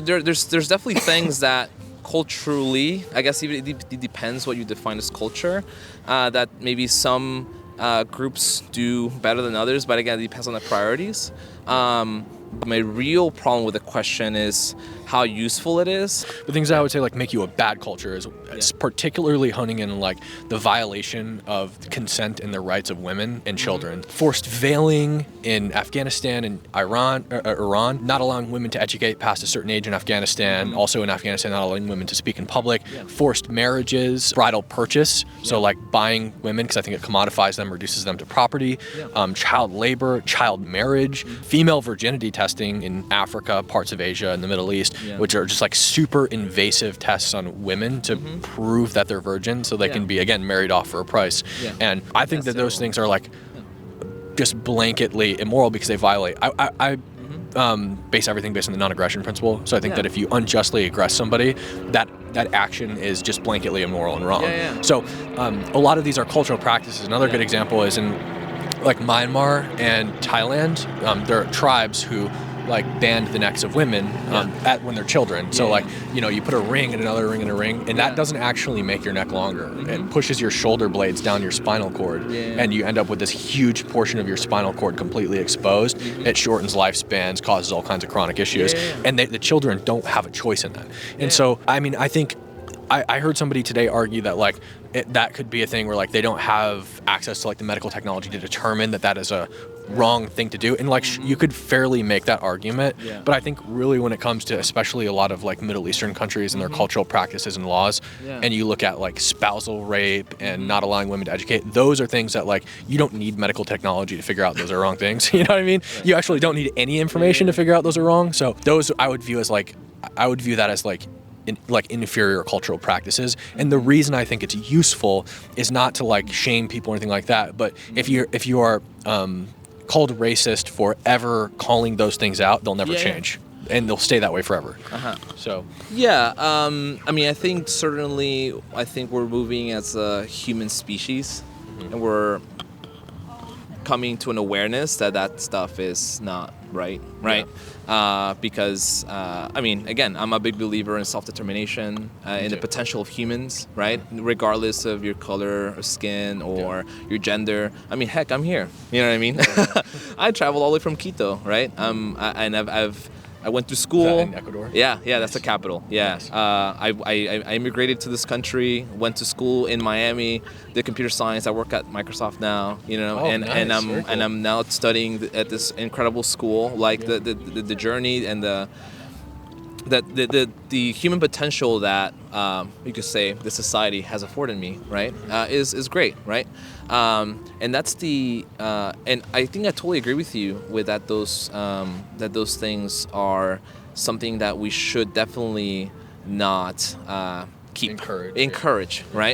There's definitely things that culturally, I guess even it depends what you define as culture, that maybe some groups do better than others, but again, it depends on the priorities. But my real problem with the question is how useful it is. The things that I would say like make you a bad culture is it's particularly honing in like the violation of consent and the rights of women and children. Forced veiling in Afghanistan and Iran, not allowing women to educate past a certain age in Afghanistan. Also in Afghanistan, not allowing women to speak in public. Forced marriages, bridal purchase. So like buying women because I think it commodifies them, reduces them to property. Child labor, child marriage, female virginity testing in Africa, parts of Asia and the Middle East, which are just like super invasive tests on women to prove that they're virgin so they can be, again, married off for a price. And I think that those things are like just blanketly immoral because they violate. I base everything based on the non-aggression principle. So I think that if you unjustly aggress somebody, that action is just blanketly immoral and wrong. So a lot of these are cultural practices. Another good example is in like Myanmar and Thailand, there are tribes who like band the necks of women when they're children. So like, you know, you put a ring and another ring and a ring, and that doesn't actually make your neck longer. It pushes your shoulder blades down your spinal cord, and you end up with this huge portion of your spinal cord completely exposed. It shortens lifespans, causes all kinds of chronic issues, and the children don't have a choice in that. And so, I mean, I think I heard somebody today argue that like that could be a thing where like they don't have access to like the medical technology to determine that is a wrong thing to do, and like you could fairly make that argument, but I think really when it comes to especially a lot of like Middle Eastern countries and their cultural practices and laws, and you look at like spousal rape and not allowing women to educate, those are things that like you don't need medical technology to figure out those are wrong things. You know what I mean? You actually don't need any information to figure out those are wrong. So those I would view that as like inferior cultural practices. And the reason I think it's useful is not to like shame people or anything like that, but if you are called racist for ever calling those things out, they'll never change, and they'll stay that way forever. So I mean, I think we're moving as a human species, and we're coming to an awareness that stuff is not right. Because I mean, again, I'm a big believer in self-determination, in the potential of humans, right? Regardless of your color of skin or your gender. I mean, heck, I'm here. You know what I mean? I traveled all the way from Quito, right? I went to school. Is that in Ecuador? Yeah, that's the capital. Yeah. Nice. I immigrated to this country, went to school in Miami, did computer science. I work at Microsoft now, you know, and I'm now studying at this incredible school. Like the journey and the human potential that you could say the society has afforded me, right, is great, right? And that's and I think I totally agree with you with that those things are something that we should definitely not encourage, right?